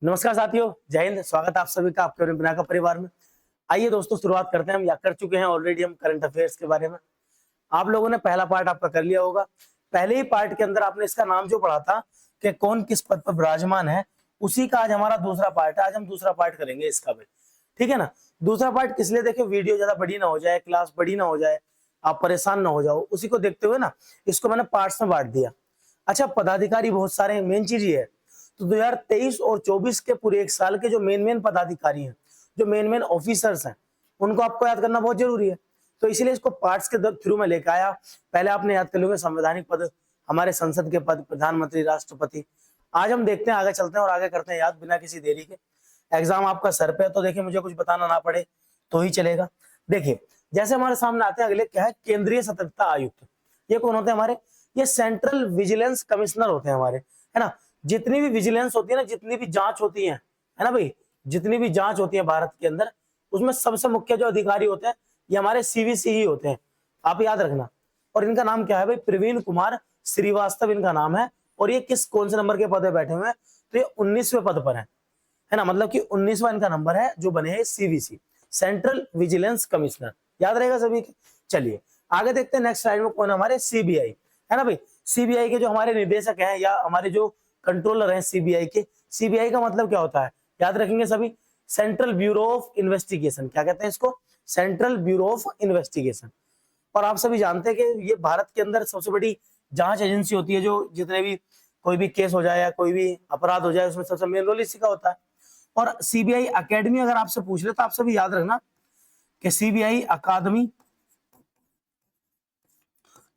नमस्कार साथियों, जय हिंद। स्वागत है आप सभी का आपके बिना का परिवार में। आइए दोस्तों, शुरुआत करते हैं। हम या कर चुके हैं ऑलरेडी हम करंट अफेयर्स के बारे में। आप लोगों ने पहला पार्ट आपका कर लिया होगा। पहले ही पार्ट के अंदर आपने इसका नाम जो पढ़ा था कि कौन किस पद पर विराजमान है, उसी का आज हमारा दूसरा पार्ट है। आज हम दूसरा पार्ट करेंगे इसका भी, ठीक है ना। दूसरा पार्ट किस लिए, देखिए वीडियो ज्यादा बड़ी ना हो जाए, क्लास बड़ी ना हो जाए, आप परेशान ना हो जाओ, उसी को देखते हुए ना इसको मैंने पार्ट्स में बांट दिया। अच्छा, पदाधिकारी बहुत सारे, मेन चीज ये है। तो 2023 और 24 के पूरे एक साल के जो मेन पदाधिकारी हैं, जो मेन ऑफिसर्स हैं, उनको आपको याद करना बहुत जरूरी है। तो इसीलिए इसको पार्ट्स के थ्रू में लेकर आया। पहले आपने याद कर लोगे संवैधानिक पद, हमारे संसद के पद, प्रधानमंत्री, राष्ट्रपति। आज हम देखते हैं, आगे चलते हैं और आगे करते हैं याद बिना किसी देरी के। एग्जाम आपका सर पे है, तो देखिए मुझे कुछ बताना ना पड़े तो ही चलेगा। देखिए जैसे हमारे सामने आते हैं अगले, क्या है, केंद्रीय सतर्कता आयुक्त। ये कौन होते हैं हमारे? ये सेंट्रल विजिलेंस कमिश्नर होते हैं हमारे, है ना। जितनी भी विजिलेंस होती है ना, जितनी भी जांच होती है ना भाई, जितनी भी जांच होती है भारत के अंदर, उसमें सबसे मुख्य जो अधिकारी होते हैं ये हमारे सीवीसी ही होते हैं, आप याद रखना। और इनका नाम क्या है भाई? प्रवीण कुमार श्रीवास्तव इनका नाम है। और ये कौन से नंबर के पद पे बैठे हुए हैं? तो ये 19वें पद पर है ना। मतलब कि 19वां इनका नंबर है जो बने हैं सीवीसी, सेंट्रल विजिलेंस कमिश्नर। याद रहेगा सभी के। चलिए आगे देखते हैं नेक्स्ट स्लाइड में कौन है हमारे? सीबीआई, है ना भाई। सीबीआई के जो हमारे निदेशक हैं या हमारे जो कंट्रोलर हैं सीबीआई के, सीबीआई का मतलब क्या होता है? याद रखेंगे सभी, सेंट्रल ब्यूरो ऑफ इन्वेस्टिगेशन। क्या कहते हैं इसको? Central bureau of investigation. और आप सभी जानते हैं कि ये भारत के अंदर सबसे बड़ी जांच एजेंसी होती है। जो जितने भी कोई भी केस हो जाए या कोई भी अपराध हो जाए, उसमें सबसे मेन रोल इसी का होता है। और सीबीआई अकेडमी अगर आपसे पूछ ले तो आप सभी याद रखना कि सीबीआई अकादमी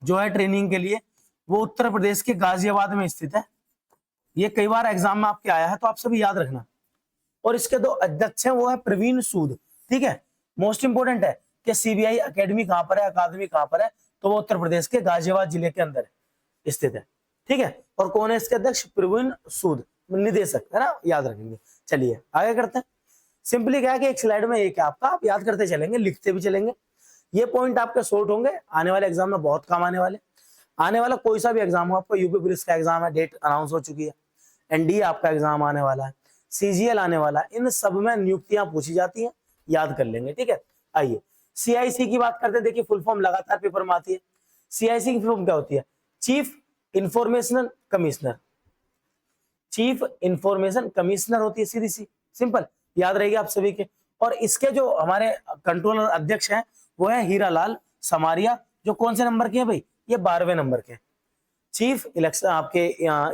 जो है ट्रेनिंग के लिए, वो उत्तर प्रदेश के गाजियाबाद में स्थित है। ये कई बार एग्जाम में आपके आया है, तो आप सभी याद रखना। और इसके दो अध्यक्ष हैं, वो है प्रवीण सूद, ठीक है। मोस्ट इंपोर्टेंट है कि सीबीआई अकेडमी कहां पर है, अकादमी कहां पर है, तो वो उत्तर प्रदेश के गाजियाबाद जिले के अंदर स्थित है, ठीक है। और कौन है इसके अध्यक्ष? प्रवीण सूद, निदेशक, है ना, याद रखेंगे। चलिए आगे करते हैं। सिंपली क्या है कि एक स्लाइड में एक है आपका, आप याद करते चलेंगे, लिखते भी चलेंगे। ये पॉइंट आपके शॉर्ट होंगे, आने वाले एग्जाम में बहुत काम आने वाले। आने वाला कोई सा भी एग्जाम हो, आपको यूपी पुलिस का एग्जाम है, डेट अनाउंस हो चुकी है, एनडीए आपका एग्जाम आने वाला है, सीजीएल आने वाला है, इन सब में नियुक्तियां पूछी जाती हैं, याद कर लेंगे, ठीक है। आइए सीआईसी की बात करते हैं। देखिए फुल फॉर्म लगातार पेपर में आती है। सीआईसी की फुल फॉर्म क्या होती है? Chief information commissioner. Chief information commissioner होती है, सीधी सी सिंपल, याद रहेगी आप सभी के। और इसके जो हमारे कंट्रोलर अध्यक्ष हैं वो है हीरालाल समारिया, जो कौन से नंबर के हैं भाई? ये 12वें नंबर के। चीफ इलेक्शन आपके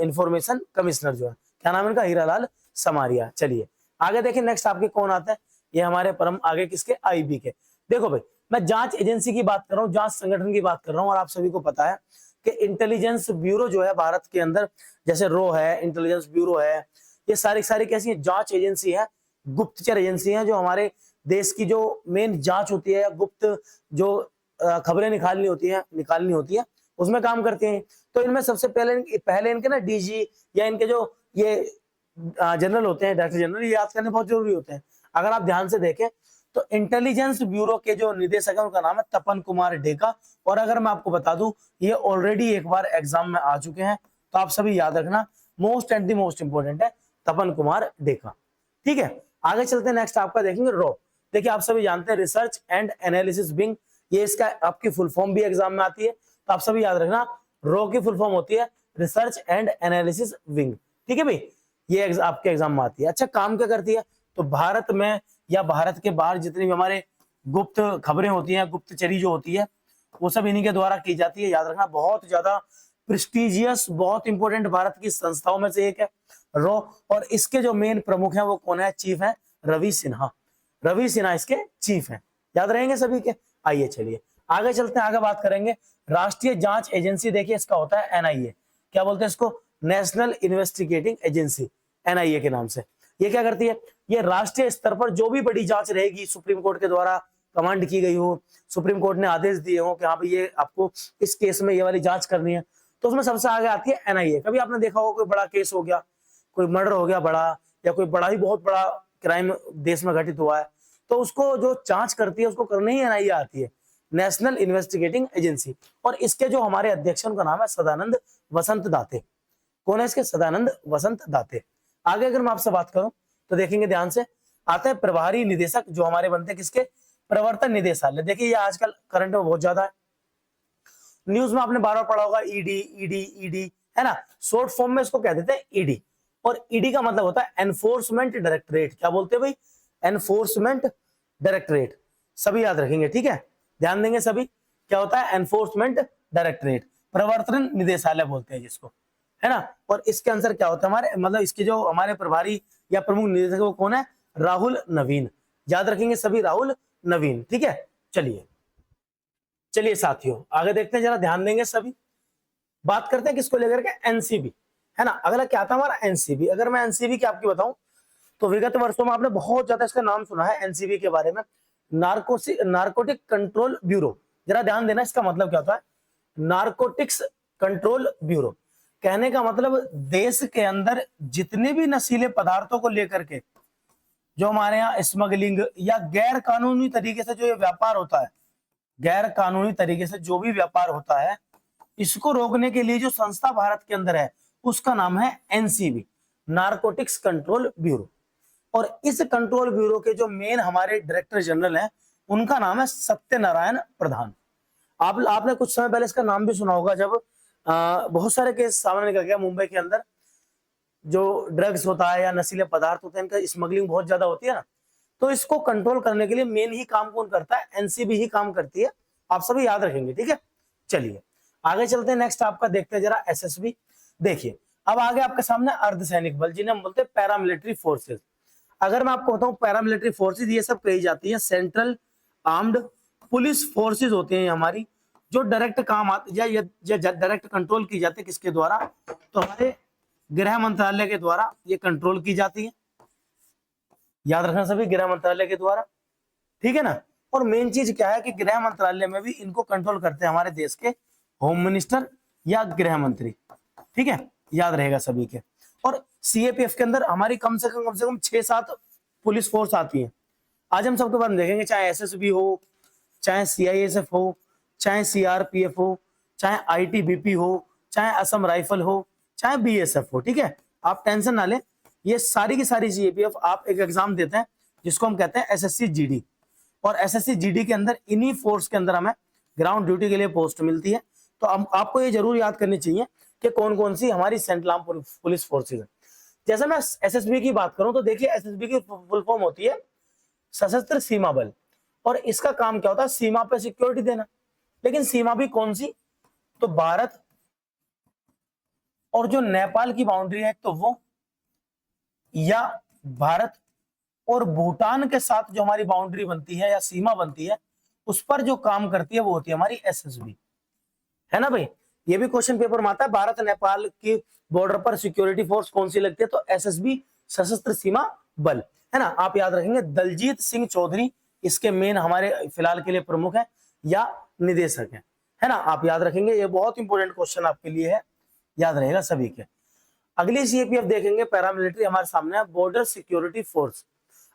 इंफॉर्मेशन कमिश्नर जो है, क्या नाम है इनका? हीरालाल समारिया। चलिए आगे देखिए नेक्स्ट आपके कौन आता है? ये हमारे परम आगे किसके? आईबी के। देखो भाई, मैं जांच एजेंसी की बात कर रहा हूँ, जांच संगठन की बात कर रहा हूँ। और आप सभी को पता है कि इंटेलिजेंस ब्यूरो जो है भारत के अंदर, जैसे रो है, इंटेलिजेंस ब्यूरो है, ये सारी कैसी है? जांच एजेंसी है, गुप्तचर एजेंसी है, जो हमारे देश की जो मेन जांच होती है, गुप्त जो खबरें निकालनी होती है, उसमें काम करते हैं। तो इनमें सबसे पहले इनके ना डीजी या इनके जो ये जनरल होते हैं, डायरेक्टर जनरल, ये याद करने बहुत जरूरी होते हैं। अगर आप ध्यान से देखें तो इंटेलिजेंस ब्यूरो के जो निदेशक है उनका नाम है तपन कुमार डेका। और अगर मैं आपको बता दूं, ये ऑलरेडी एक बार एग्जाम में आ चुके हैं, तो आप सभी याद रखना, most and the most important है तपन कुमार डेका, ठीक है। आगे चलते हैं, नेक्स्ट आपका देखेंगे रो। देखिए आप सभी जानते हैं रिसर्च एंड एनालिसिस विंग, ये इसका आपकी फुल फॉर्म भी एग्जाम में आती है, तो आप सभी याद रखना, रो की फुल फॉर्म होती है रिसर्च एंड एनालिसिस विंग, ठीक है भाई। ये आपके एग्जाम में आती है। अच्छा, काम क्या करती है? तो भारत में या भारत के बाहर जितनी भी हमारे गुप्त खबरें होती हैं, गुप्तचरी जो होती है, वो सब इन्हीं के द्वारा की जाती है। याद रखना, बहुत ज्यादा प्रेस्टिजियस, बहुत इंपॉर्टेंट भारत की संस्थाओं में से एक है रो। और इसके जो मेन प्रमुख हैं वो कौन है? चीफ है रवि सिन्हा। रवि सिन्हा इसके चीफ हैं, याद रहेंगे सभी के। आइए चलिए आगे चलते हैं, आगे बात करेंगे राष्ट्रीय जांच एजेंसी। देखिए इसका होता है एनआईए। क्या बोलते हैं इसको? नेशनल इन्वेस्टिगेटिंग एजेंसी, एनआईए के नाम से। ये क्या करती है? ये राष्ट्रीय स्तर पर जो भी बड़ी जांच रहेगी, सुप्रीम कोर्ट के द्वारा कमांड की गई हो, सुप्रीम कोर्ट ने आदेश दिए हो कि हाँ भाई ये आपको इस केस में ये वाली जांच करनी है, तो उसमें सबसे आगे आती है एनआईए। कभी आपने देखा होगा कोई बड़ा केस हो गया, कोई मर्डर हो गया बड़ा, या कोई बड़ा ही बहुत बड़ा क्राइम देश में घटित हुआ है, तो उसको जो जांच करती है उसको करने ही एनआईए आती है, नेशनल इन्वेस्टिगेटिंग एजेंसी। और इसके जो हमारे अध्यक्ष उनका नाम है सदानंद वसंत दाते। कौन है इसके? सदानंद वसंत दाते। आगे अगर मैं आपसे बात करूं तो देखेंगे ध्यान से, आते हैं प्रभारी निदेशक जो हमारे बनते हैं किसके, प्रवर्तन निदेशालय। देखिए ये आजकल करंट में बहुत ज्यादा है, न्यूज में आपने बार बार पढ़ा होगा ईडी ईडी ईडी, है ना, शॉर्ट फॉर्म में इसको कह देते हैं ईडी। और ईडी का मतलब होता है एनफोर्समेंट डायरेक्टरेट। क्या बोलते हैं भाई, एनफोर्समेंट डायरेक्टरेट, सभी याद रखेंगे, ठीक है, ध्यान देंगे सभी। क्या होता है, एनफोर्समेंट डायरेक्टरेट, प्रवर्तन निदेशालय बोलते हैं जिसको, है ना। और इसके आंसर क्या होता है हमारे, मतलब इसके जो हमारे प्रभारी या प्रमुख निदेशक वो कौन है, राहुल नवीन, याद रखेंगे सभी, राहुल नवीन, ठीक है। चलिए साथियों आगे देखते हैं, जरा ध्यान देंगे सभी। बात करते हैं किसको लेकर के, एनसीबी, है ना। अगला क्या था हमारा, एनसीबी। अगर मैं एनसीबी की आपकी बताऊं तो विगत वर्षों में आपने बहुत ज्यादा इसका नाम सुना है एनसीबी के बारे में, नारकोटिक कंट्रोल ब्यूरो। जरा ध्यान देना, इसका मतलब क्या होता है, नारकोटिक्स कंट्रोल ब्यूरो। कहने का मतलब देश के अंदर जितने भी नशीले पदार्थों को लेकर के जो हमारे यहाँ स्मगलिंग या गैर कानूनी तरीके से जो ये व्यापार होता है, गैर कानूनी तरीके से जो भी व्यापार होता है, इसको रोकने के लिए जो संस्था भारत के अंदर है उसका नाम है एनसीबी, नारकोटिक्स कंट्रोल ब्यूरो। और इस कंट्रोल ब्यूरो के जो मेन हमारे डायरेक्टर जनरल हैं उनका नाम है सत्यनारायण प्रधान। आपने कुछ समय पहले इसका नाम भी सुना होगा, जब बहुत सारे केस सामने निकल गया मुंबई के अंदर, जो ड्रग्स होता है या नशीले पदार्थ होते हैं इनका स्मगलिंग बहुत ज्यादा होती है ना, तो इसको कंट्रोल करने के लिए मेन ही काम कौन करता है, एनसीबी ही काम करती है, आप सभी याद रखेंगे, ठीक है। चलिए आगे चलते हैं, नेक्स्ट आपका देखते हैं जरा एसएसबी। देखिए अब आगे आपके सामने अर्धसैनिक बल, जिन्हें हम बोलते हैं पैरामिलिट्री फोर्सेस। अगर मैं आपको बताऊं पैरामिलिट्री फोर्सेस ये सब कही जाती है सेंट्रल आर्म्ड पुलिस फोर्सेस होती हैं हमारी, जो डायरेक्ट काम आते या डायरेक्ट कंट्रोल की जाती है किसके द्वारा, तो हमारे गृह मंत्रालय के द्वारा ये कंट्रोल की जाती है, याद रखना सभी, गृह मंत्रालय के द्वारा, ठीक है ना। और मेन चीज क्या है कि गृह मंत्रालय में भी इनको कंट्रोल करते हैं हमारे देश के होम मिनिस्टर या गृह मंत्री, ठीक है, याद रहेगा सभी के। और सीएपीएफ के अंदर हमारी कम से कम 6-7 पुलिस फोर्स आती है। आज हम सबके बारे में देखेंगे, चाहे एसएसबी हो, चाहे सीआईएसएफ हो, चाहे सीआरपीएफ हो, चाहे आईटीबीपी हो, चाहे असम राइफल हो, चाहे बीएसएफ हो, ठीक है, आप टेंशन ना ले, ये सारी की सारी सीएपीएफ आप एक एग्जाम देते हैं जिसको हम कहते हैं एसएससी जीडी। और एसएससी जीडी के अंदर इन्हीं फोर्स के अंदर हमें ग्राउंड ड्यूटी के लिए पोस्ट मिलती है। तो आपको ये जरूर याद करनी चाहिए कि कौन कौन सी हमारी सेंट्रल आर्म पुलिस फोर्सेज है। जैसे मैं एसएसबी की बात करूं तो देखिए एसएसबी की फुल फॉर्म होती है सशस्त्र सीमा बल, और इसका काम क्या होता है, सीमा पे सिक्योरिटी देना। लेकिन सीमा भी कौन सी, तो भारत और जो नेपाल की बाउंड्री है तो वो, या भारत और भूटान के साथ जो हमारी बाउंड्री बनती है या सीमा बनती है उस पर जो काम करती है वो होती है हमारी एसएसबी, है ना भाई। ये भी क्वेश्चन पेपर में आता है, भारत नेपाल की बॉर्डर पर सिक्योरिटी फोर्स कौन सी लगती है, तो एसएसबी सशस्त्र सीमा बल, है ना। आप याद रखेंगे दलजीत सिंह चौधरी इसके मेन हमारे फिलहाल के लिए प्रमुख है या निदेशक है ना, आप याद रखेंगे, ये बहुत इंपॉर्टेंट क्वेश्चन आपके लिए है, याद रहेगा सभी के। अगली सीएपीएफ देखेंगे पैरामिलिट्री, हमारे सामने है बॉर्डर सिक्योरिटी फोर्स।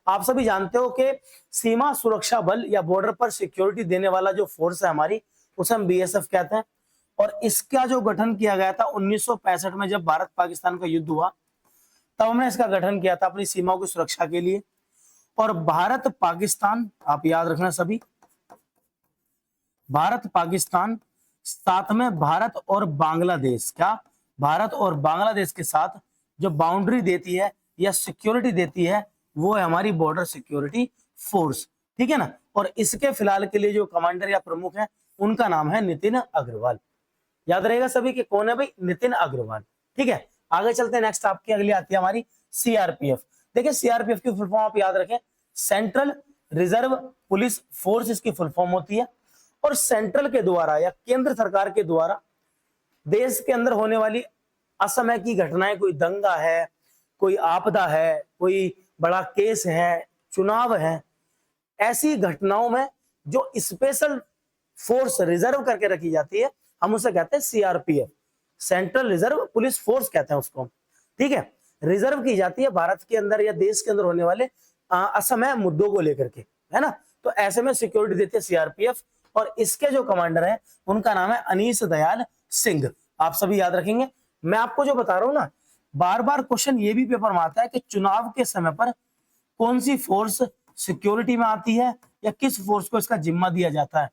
आप सभी जानते हो कि सीमा सुरक्षा बल या बॉर्डर पर सिक्योरिटी देने वाला जो फोर्स है हमारी उसे हम बीएसएफ कहते हैं। और इसका जो गठन किया गया था 1965 में, जब भारत पाकिस्तान का युद्ध हुआ तब हमने इसका गठन किया था अपनी सीमाओं की सुरक्षा के लिए। और भारत पाकिस्तान, आप याद रखना सभी, भारत पाकिस्तान साथ में भारत और बांग्लादेश, क्या भारत और बांग्लादेश के साथ जो बाउंड्री देती है या सिक्योरिटी देती है वो है हमारी बॉर्डर सिक्योरिटी फोर्स, ठीक है ना। और इसके फिलहाल के लिए जो कमांडर या प्रमुख है उनका नाम है नितिन अग्रवाल, याद रहेगा सभी कि कौन है भाई, नितिन अग्रवाल, ठीक है। आगे चलते हैं, नेक्स्ट आपकी अगली आती है हमारी सीआरपीएफ। देखिए सीआरपीएफ की फुल फॉर्म आप याद रखें, सेंट्रल रिजर्व पुलिस फोर्स इसकी फुल फॉर्म होती है। और सेंट्रल के द्वारा या केंद्र सरकार के द्वारा देश के अंदर होने वाली असमय की घटनाएं, कोई दंगा है, कोई आपदा है, कोई बड़ा केस है, चुनाव है, ऐसी घटनाओं में जो स्पेशल फोर्स रिजर्व करके रखी जाती है हम उसे कहते हैं CRPF, central reserve police force कहते हैं उसको, ठीक है। रिजर्व की जाती है भारत के अंदर या देश के अंदर होने वाले असमय मुद्दों को लेकर के, है ना। तो ऐसे में सिक्योरिटी देती है सीआरपीएफ। और इसके जो कमांडर हैं उनका नाम है अनीश दयाल सिंह, आप सभी याद रखेंगे। मैं आपको जो बता रहा हूं ना, बार बार क्वेश्चन ये भी पेपर में आता है कि चुनाव के समय पर कौन सी फोर्स सिक्योरिटी में आती है या किस फोर्स को इसका जिम्मा दिया जाता है।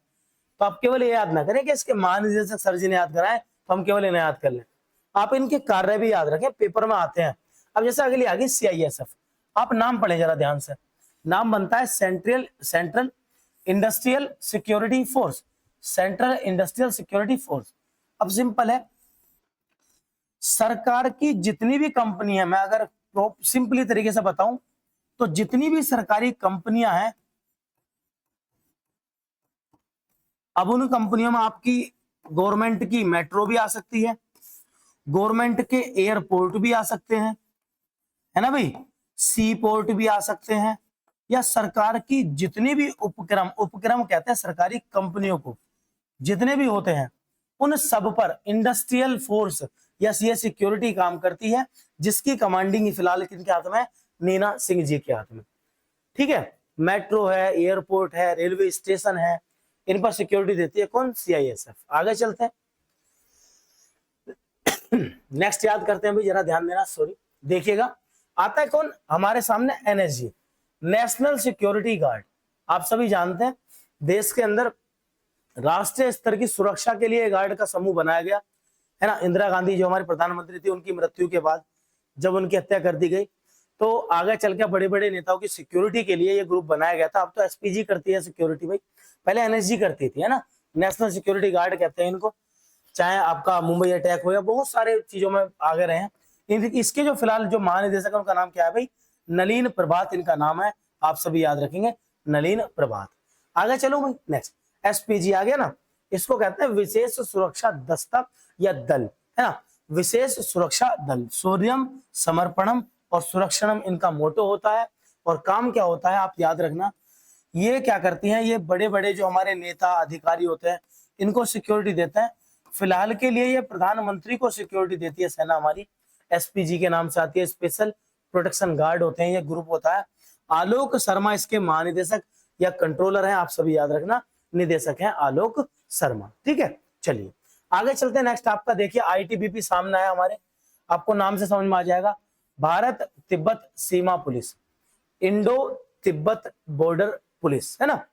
तो आप केवल ये याद ना करें कि इसके महानिदेशक सर जी ने याद कराए, तो हम केवल इन्हें याद कर लें, आप इनके कार्य भी याद रखें, पेपर में आते हैं। अब जैसे अगली आ गई CISF, आप नाम पढ़े जरा ध्यान से। नाम बनता है central industrial security force, central industrial security force. अब सिंपल है, सरकार की जितनी भी कंपनी है, मैं अगर सिंपली तरीके से बताऊं तो जितनी भी सरकारी कंपनियां हैं, अब उन कंपनियों में आपकी गवर्नमेंट की मेट्रो भी आ सकती है, गवर्नमेंट के एयरपोर्ट भी आ सकते हैं, है ना भाई, सी पोर्ट भी आ सकते हैं, या सरकार की जितने भी उपक्रम कहते हैं सरकारी कंपनियों को, जितने भी होते हैं उन सब पर इंडस्ट्रियल फोर्स या ये सिक्योरिटी काम करती है, जिसकी कमांडिंग फिलहाल किनके हाथ में है, नीना सिंह जी के हाथ में। ठीक है, मेट्रो है, एयरपोर्ट है, रेलवे स्टेशन है, इन पर सिक्योरिटी देती है कौन, CISF। आगे चलते हैं, नेक्स्ट याद करते हैं भाई, जरा ध्यान देना, सॉरी देखिएगा, आता है कौन हमारे सामने, NSG, नेशनल सिक्योरिटी गार्ड। आप सभी जानते हैं देश के अंदर राष्ट्रीय स्तर की सुरक्षा के लिए गार्ड का समूह बनाया गया है ना। इंदिरा गांधी जो हमारी प्रधानमंत्री थी, उनकी मृत्यु के बाद जब उनकी हत्या कर दी गई, तो आगे चल के बड़े बड़े नेताओं की सिक्योरिटी के लिए ये ग्रुप बनाया गया था। अब तो SPG करती है सिक्योरिटी भाई, पहले NSG करती थी, है ना, नेशनल सिक्योरिटी गार्ड कहते हैं इनको। चाहे आपका मुंबई अटैक हो या बहुत सारे चीजों में आगे रहे हैं। इसके जो फिलहाल जो महानिदेशक है उनका नाम क्या है भाई, नलिन प्रभात इनका नाम है, आप सभी याद रखेंगे, नलिन प्रभात। आगे चलो भाई, नेक्स्ट SPG आ गया ना, इसको कहते हैं विशेष सुरक्षा दस्ता या दल, है ना, विशेष सुरक्षा दल। शौर्यम, समर्पणम और सुरक्षणम इनका मोटो होता है। और काम क्या होता है आप याद रखना, ये क्या करती हैं, ये बड़े बड़े जो हमारे नेता अधिकारी होते हैं इनको सिक्योरिटी देते हैं। फिलहाल के लिए ये प्रधानमंत्री को सिक्योरिटी देती है सेना हमारी, SPG के नाम से आती है, स्पेशल प्रोटेक्शन गार्ड होते हैं, ये ग्रुप होता है। आलोक शर्मा इसके महानिदेशक या कंट्रोलर हैं, आप सभी याद रखना, निदेशक हैं आलोक शर्मा। ठीक है, चलिए आगे चलते हैं। नेक्स्ट आपका देखिए ITBP सामने आया हमारे, आपको नाम से समझ में आ जाएगा, Bharat Tibbat Seema police, Indo Tibet border police, है ना।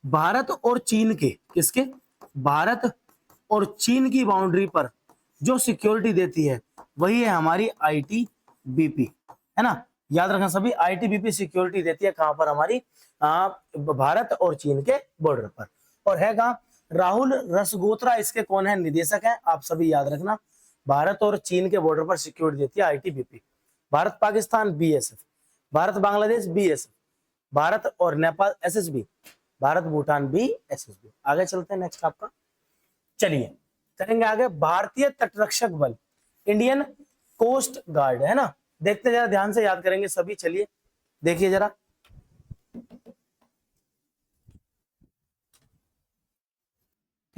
भारत और चीन के, किसके, भारत और चीन की बाउंड्री पर जो सिक्योरिटी देती है वही है हमारी ITBP, है ना। याद रखना सभी, ITBP सिक्योरिटी देती है कहां पर, हमारी भारत और चीन के बॉर्डर पर। और है कहाँ, राहुल रसगोत्रा इसके कौन है, निदेशक हैं, आप सभी याद रखना। भारत और चीन के बॉर्डर पर सिक्योरिटी देती है ITBP। Bharat Pakistan BSF, Bharat Bangladesh BSF, Bharat और नेपाल SSB, भारत भूटान भी SSB। आगे चलते हैं, नेक्स्ट आपका, चलिए करेंगे आगे, भारतीय तटरक्षक बल, इंडियन कोस्ट गार्ड, है ना। देखते जरा ध्यान से, याद करेंगे सभी, चलिए देखिए जरा,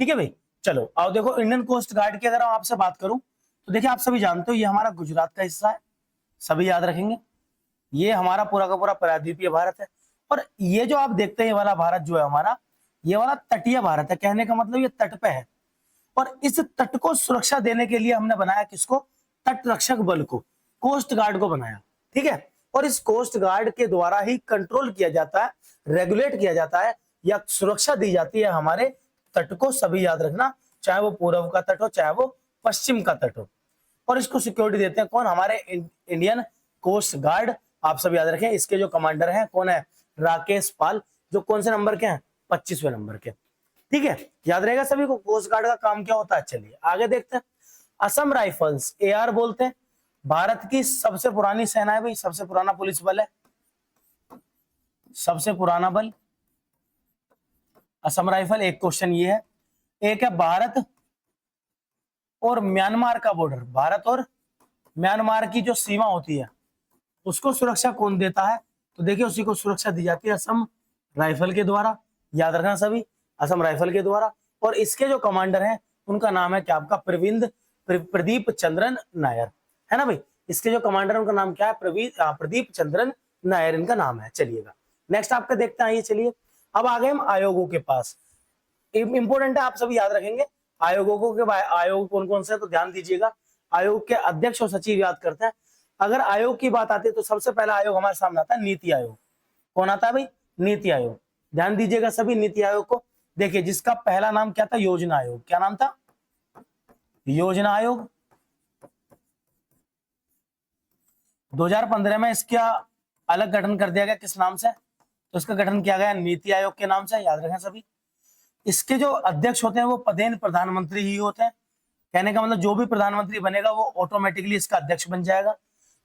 ठीक है भाई। चलो आओ देखो, इंडियन कोस्ट गार्ड की अगर आपसे बात करूं तो देखिए, आप सभी जानते हो ये हमारा गुजरात का हिस्सा है, सभी याद रखेंगे, ये हमारा पूरा का पूरा प्रायद्वीपीय भारत है। और ये जो आप देखते हैं ये वाला भारत जो है हमारा, ये वाला तटीय भारत है, कहने का मतलब ये तट पे है। और इस तट को सुरक्षा देने के लिए हमने बनाया किसको, तट रक्षक बल को, कोस्ट गार्ड को बनाया। ठीक है, और इस कोस्ट गार्ड के द्वारा ही कंट्रोल किया जाता है, रेगुलेट किया जाता है, या सुरक्षा दी जाती है हमारे तट को, सभी याद रखना, चाहे वो पूर्व का तट हो चाहे वो पश्चिम का तट हो। और इसको सिक्योरिटी देते हैं कौन, हमारे इंडियन कोस्ट गार्ड, आप सब याद रखें। इसके जो कमांडर हैं कौन है, राकेश पाल, जो कौन से नंबर के हैं, 25वें नंबर के। ठीक है, याद रहेगा सभी को कोस्ट गार्ड का काम क्या होता है। चलिए आगे देखते हैं, असम राइफल्स, AR बोलते हैं, भारत की सबसे पुरानी सेना है भाई, सबसे पुराना पुलिस बल है, सबसे पुराना बल असम राइफल। एक क्वेश्चन ये है, एक है भारत और म्यांमार का बॉर्डर, भारत और म्यांमार की जो सीमा होती है उसको सुरक्षा कौन देता है, तो देखिए उसी को सुरक्षा दी जाती है असम राइफल के द्वारा, याद रखना सभी, असम राइफल के द्वारा। और इसके जो कमांडर हैं उनका नाम है क्या आपका, प्रदीप चंद्रन नायर, है ना भाई। इसके जो कमांडर उनका नाम क्या है, प्रदीप चंद्रन नायर इनका नाम है। चलिएगा नेक्स्ट आपका देखते हैं, चलिए अब आ गए हम आयोगों के पास, इंपोर्टेंट है, आप सभी याद रखेंगे आयोगों के, आयोग कौन कौन से, तो ध्यान दीजिएगा। आयोग के अध्यक्ष और सचिव याद करते हैं। अगर आयोग की बात आती है तो सबसे पहला आयोग हमारे सामने आता है नीति आयोग। कौन आता है भाई? नीति आयोग। ध्यान दीजिएगा सभी नीति आयोग को। देखिए जिसका पहला नाम क्या था? योजना आयोग। क्या नाम था? योजना आयोग। 2015 में इसका अलग गठन कर दिया गया। किस नाम से? तो इसका गठन किया गया नीति आयोग के नाम से, याद रखें सभी। इसके जो अध्यक्ष होते हैं वो पदेन प्रधानमंत्री ही होते हैं। कहने का मतलब जो भी प्रधानमंत्री बनेगा वो ऑटोमेटिकली इसका अध्यक्ष बन जाएगा।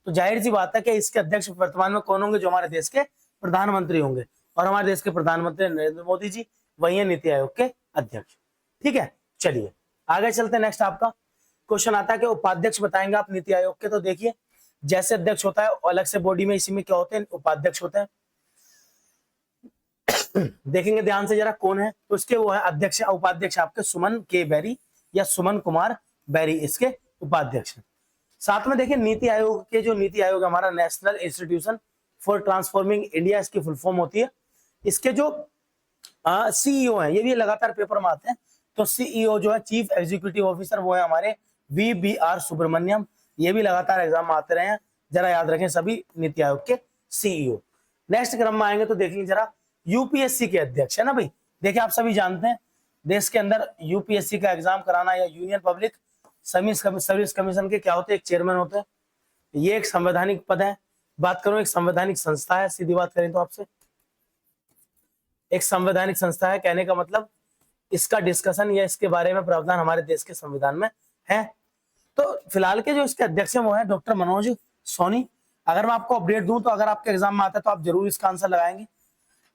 तो जाहिर सी बात है कि इसके अध्यक्ष वर्तमान में कौन होंगे? जो हमारे देश के प्रधानमंत्री होंगे, और हमारे देश के प्रधानमंत्री नरेंद्र मोदी जी, वही है नीति आयोग के अध्यक्ष। ठीक है, चलिए आगे चलते हैं। नेक्स्ट आपका क्वेश्चन आता है कि उपाध्यक्ष बताएंगे आप नीति आयोग के। तो देखिए जैसे अध्यक्ष होता है अलग से बॉडी में, इसी में क्या होते हैं? उपाध्यक्ष होते हैं। देखेंगे ध्यान से जरा कौन है, तो इसके वो है अध्यक्ष। उपाध्यक्ष आपके सुमन के बैरी या सुमन कुमार बैरी इसके उपाध्यक्ष हैं। साथ में देखिए नीति आयोग के, जो नीति आयोग हमारा national institution for transforming India, इसकी फुल फॉर्म होती है। इसके जो सीईओ हैं, ये भी लगातार पेपर में आते हैं। तो सीईओ जो है चीफ एग्जीक्यूटिव ऑफिसर, वो है हमारे VBR सुब्रमण्यम। ये भी लगातार एग्जाम में आते रहे हैं, जरा याद रखें सभी नीति आयोग के सीईओ। नेक्स्ट क्रम में आएंगे तो देखेंगे जरा यूपीएससी के अध्यक्ष है ना भाई। देखिए आप सभी जानते हैं देश के अंदर यूपीएससी का एग्जाम कराना, या यूनियन पब्लिक सर्विस कमीशन के क्या होते हैं? एक चेयरमैन होते हैं। ये एक संवैधानिक पद है। बात करूं एक संवैधानिक संस्था है, सीधी बात करें तो आपसे एक संवैधानिक संस्था है। कहने का मतलब इसका डिस्कशन या इसके बारे में प्रावधान हमारे देश के संविधान में है। तो फिलहाल के जो इसके अध्यक्ष हैं वो है डॉक्टर मनोज सोनी। अगर मैं आपको अपडेट दूं तो अगर आपके एग्जाम में आता है तो आप जरूर इसका आंसर लगाएंगे,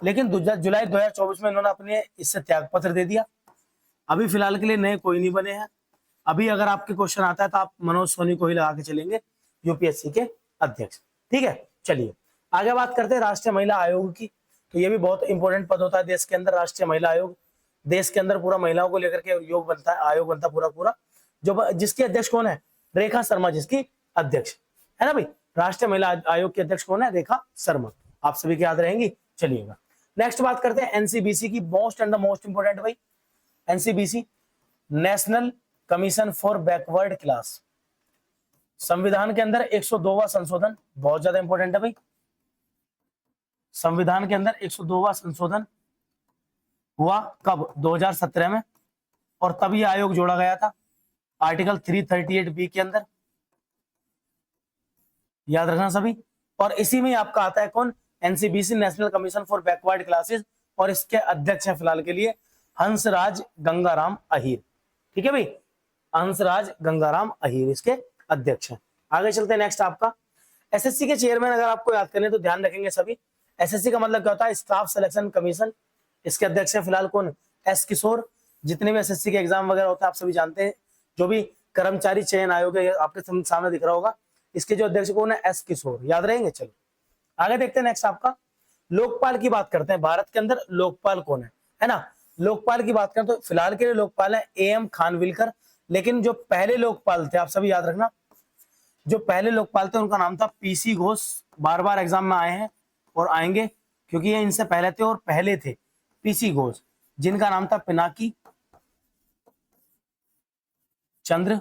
लेकिन जुलाई 2024 में इन्होंने अपने इससे त्याग पत्र दे दिया। अभी फिलहाल के लिए नए कोई नहीं बने हैं। अभी अगर आपके क्वेश्चन आता है तो आप मनोज सोनी को ही लगा के चलेंगे यूपीएससी के अध्यक्ष। ठीक है, चलिए आगे बात करते हैं राष्ट्रीय महिला आयोग की। तो ये भी बहुत इंपॉर्टेंट पद होता है देश के अंदर, राष्ट्रीय महिला आयोग। देश के अंदर पूरा महिलाओं को लेकर के योग बनता है, आयोग बनता है पूरा। जो जिसकी अध्यक्ष कौन है? रेखा शर्मा, जिसकी अध्यक्ष है ना भाई। राष्ट्रीय महिला आयोग के अध्यक्ष कौन है? रेखा शर्मा। आप सभी की याद रहेंगी। चलिएगा नेक्स्ट बात करते हैं एनसीबीसी की। Most and the most important भाई, NCBC national commission for backward class. संविधान के अंदर 102वां संशोधन, बहुत ज्यादा इंपॉर्टेंट है भाई। संविधान के अंदर 102वां संशोधन हुआ कब? 2017 में, और तब यह आयोग जोड़ा गया था आर्टिकल 338B के अंदर, याद रखना सभी। और इसी में आपका आता है कौन? NCBC national commission for backward classes, और इसके अध्यक्ष हैं फिलहाल के लिए हंसराज गंगाराम अहीर। ठीक है भाई, हंसराज गंगाराम अहीर इसके अध्यक्ष हैं। आगे चलते हैं नेक्स्ट आपका एसएससी के चेयरमैन। अगर आपको याद करने तो ध्यान रखेंगे सभी, एसएससी का मतलब क्या होता है? Staff selection commission. इसके अध्यक्ष हैं फिलहाल कौन? एस किशोर। जितने भी एसएससी के एग्जाम वगैरह होते हैं आप सभी जानते हैं, जो भी कर्मचारी चयन आयोग है आपके सामने दिख रहा होगा, इसके जो अध्यक्ष कौन है? एस किशोर। याद रहेंगे। चलो आगे देखते हैं नेक्स्ट आपका लोकपाल की बात करते हैं। भारत के अंदर लोकपाल कौन है ना? लोकपाल की बात करें तो फिलहाल के लिए लोकपाल है AM खानविलकर। लेकिन जो पहले लोकपाल थे आप सभी याद रखना, जो पहले लोकपाल थे उनका नाम था PC घोष। बार बार एग्जाम में आए हैं और आएंगे, क्योंकि ये इनसे पहले थे और पहले थे PC घोष, जिनका नाम था पिनाकी चंद्र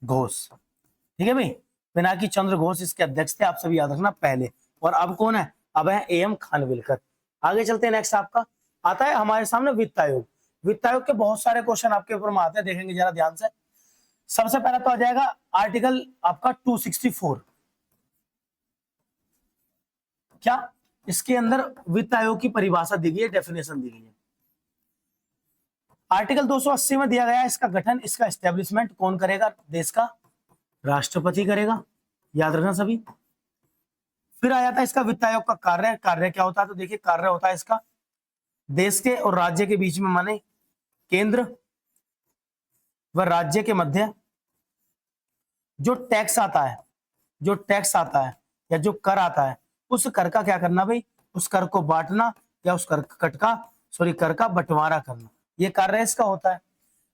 घोष। ठीक है भाई, पिनाकी चंद्र घोष इसके अध्यक्ष थे, आप सभी याद रखना पहले। और अब कौन है? अब है AM खानविलकर। आगे चलते हैं नेक्स्ट आपका आता है हमारे सामने वित्त आयोग। वित्त आयोग के बहुत सारे क्वेश्चन आपके ऊपर में आते हैं, देखेंगे जरा ध्यान से। सबसे पहला तो आ जाएगा आर्टिकल आपका 264। क्या इसके अंदर वित्त आयोग की परिभाषा दी गई है, डेफिनेशन दी गई है। आर्टिकल 280 में दिया गया है इसका गठन, इसका एस्टेब्लिशमेंट कौन करेगा? देश का राष्ट्रपति करेगा, याद रखना सभी। फिर आ जाता है इसका वित्त आयोग का कार्य। कार्य क्या होता है? तो देखिए कार्य होता है इसका देश के और राज्य के बीच में, माने केंद्र व राज्य के मध्य जो टैक्स आता है, जो टैक्स आता है या जो कर आता है, उस कर का क्या करना भाई? उस कर को बांटना, या उस कर का बंटवारा करना, ये कार्य इसका होता है।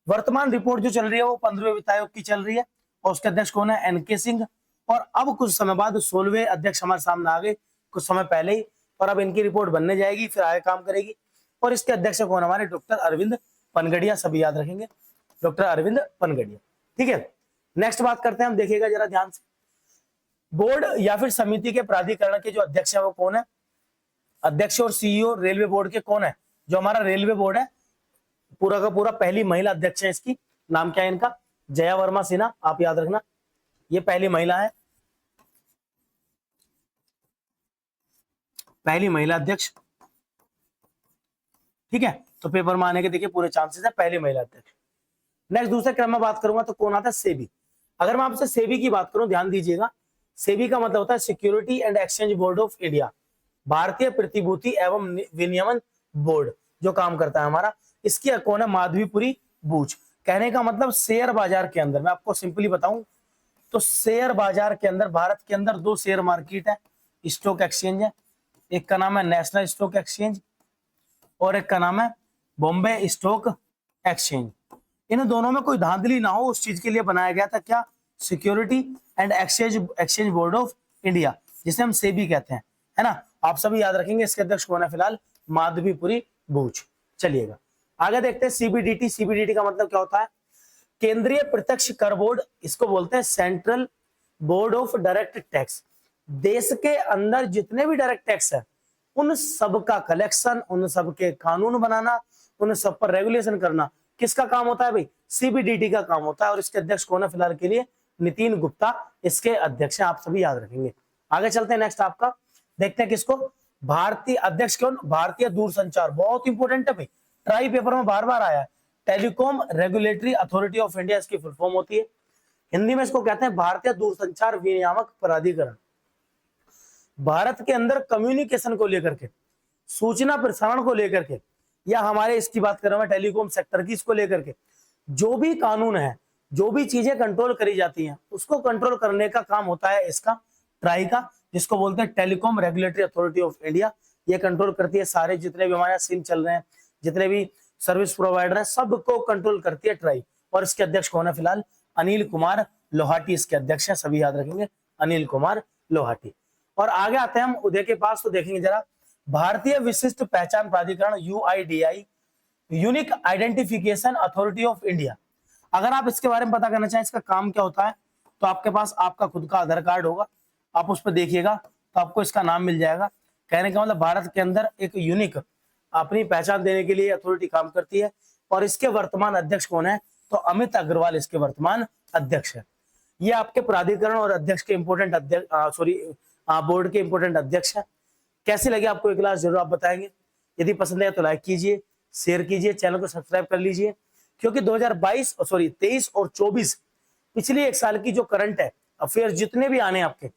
वर्तमान रिपोर्ट जो चल रही है वो 15वें वित्त आयोग की चल रही है, और उसके अध्यक्ष कौन है? NK सिंह। और अब कुछ समय बाद 16वें अध्यक्ष हमारे सामने आ गए कुछ समय पहले ही, और अब इनकी रिपोर्ट बनने जाएगी, फिर आगे काम करेगी। और इसके अध्यक्ष कौन? हमारे डॉक्टर अरविंद पनगड़िया, सभी याद रखेंगे, डॉक्टर अरविंद पनगड़िया। ठीक है, नेक्स्ट बात करते हैं हम, देखिएगा जरा ध्यान से। बोर्ड या फिर समिति के प्राधिकरण के जो अध्यक्ष है वो कौन है? अध्यक्ष और सीईओ रेलवे बोर्ड के कौन है? जो हमारा रेलवे बोर्ड है पूरा का पूरा, पहली महिला अध्यक्ष है इसकी, नाम क्या है इनका? जया वर्मा सिन्हा, आप याद रखना, ये पहली महिला है, पहली महिला अध्यक्ष। ठीक है, तो पेपर में आने के देखिए पूरे चांसेस है, पहली महिला अध्यक्ष। नेक्स्ट दूसरे क्रम में बात करूंगा तो कौन आता है? सेबी। अगर मैं आपसे सेबी की बात करूं, ध्यान दीजिएगा, सेबी का मतलब होता है security and exchange board of India, भारतीय प्रतिभूति एवं विनियमन बोर्ड जो काम करता है हमारा। इसकी कौन है? माधवीपुरी बूच। कहने का मतलब शेयर बाजार के अंदर, मैं आपको सिंपली बताऊं तो शेयर बाजार के अंदर, भारत के अंदर दो शेयर मार्केट है, स्टॉक एक्सचेंज है, एक का नाम है नेशनल स्टॉक एक्सचेंज और एक का नाम है बॉम्बे स्टॉक एक्सचेंज। इन दोनों में कोई धांधली ना हो उस चीज के लिए बनाया गया था क्या? Security and exchange board of India, जिसे हम सेबी कहते हैं, है ना। आप सभी याद रखेंगे। इसके अध्यक्ष कौन है फिलहाल? माधवीपुरी बूच। चलिएगा आगे देखते हैं सीबीडीटी। सीबीडीटी का मतलब क्या होता है? केंद्रीय प्रत्यक्ष कर बोर्ड, इसको बोलते हैं central board of direct tax. देश के अंदर जितने भी डायरेक्ट टैक्स है उन सब का कलेक्शन, उन सब के कानून बनाना, उन सब पर रेगुलेशन करना किसका काम होता है भाई? सीबीडीटी का काम होता है। और इसके अध्यक्ष कौन है फिलहाल के लिए? नितिन गुप्ता इसके अध्यक्ष हैं, आप सभी याद रखेंगे। आगे चलते हैं, नेक्स्ट आपका देखते हैं किसको? भारतीय अध्यक्ष कौन? भारतीय दूरसंचार, बहुत इंपॉर्टेंट है भाई, ट्राई पेपर में बार बार आया है। Telecom regulatory authority of India इसकी फुल फॉर्म होती है। हिंदी में इसको कहते हैं भारतीय दूरसंचार विनियामक प्राधिकरण। भारत के अंदर कम्युनिकेशन को लेकर के, सूचना प्रसारण को लेकर के, या हमारे इसकी बात कर रहा हूं टेलीकॉम सेक्टर की, इसको लेकर के जो भी कानून है, जो भी चीजें कंट्रोल करी जाती हैं, उसको कंट्रोल करने का काम होता है इसका, ट्राई का, जिसको बोलते हैं telecom regulatory authority of India. ये कंट्रोल करती है सारे जितने भी हमारे सिम चल रहे हैं, जितने भी सर्विस प्रोवाइडर है, सबको कंट्रोल करती है ट्राई। और इसके अध्यक्ष कौन है फिलहाल? अनिल कुमार लोहाटी इसके अध्यक्ष है, सभी याद रखेंगे, अनिल कुमार लोहाटी। और आगे आते हैं हम उदय के पास, तो देखेंगे जरा, भारतीय विशिष्ट पहचान प्राधिकरण UIDAI, unique identification authority of India. अगर आप इसके बारे में पता करना चाहें इसका काम क्या होता है, तो आपके पास आपका खुद का आधार कार्ड होगा, आप उस पर देखिएगा तो आपको इसका नाम मिल जाएगा। कहने का मतलब भारत के अंदर एक यूनिक अपनी पहचान देने के लिए अथॉरिटी काम करती है। और इसके वर्तमान अध्यक्ष कौन है? तो अमित अग्रवाल इसके वर्तमान अध्यक्ष है। ये आपके प्राधिकरण और अध्यक्ष के इंपोर्टेंट अध्यक्ष, बोर्ड के इंपोर्टेंट अध्यक्ष है। कैसी लगी आपको ये क्लास जरूर आप बताएंगे। यदि पसंद है तो लाइक कीजिए, शेयर कीजिए, चैनल को सब्सक्राइब कर लीजिए, क्योंकि 23 और 24 पिछली एक साल की जो करंट है अफेयर जितने भी आने आपके,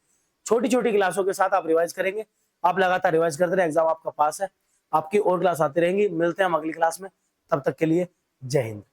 छोटी छोटी क्लासों के साथ आप रिवाइज करेंगे। आप लगातार रिवाइज करते रहे, एग्जाम आपका पास है, आपकी और क्लास आती रहेंगी। मिलते हैं हम अगली क्लास में, तब तक के लिए जय हिंद।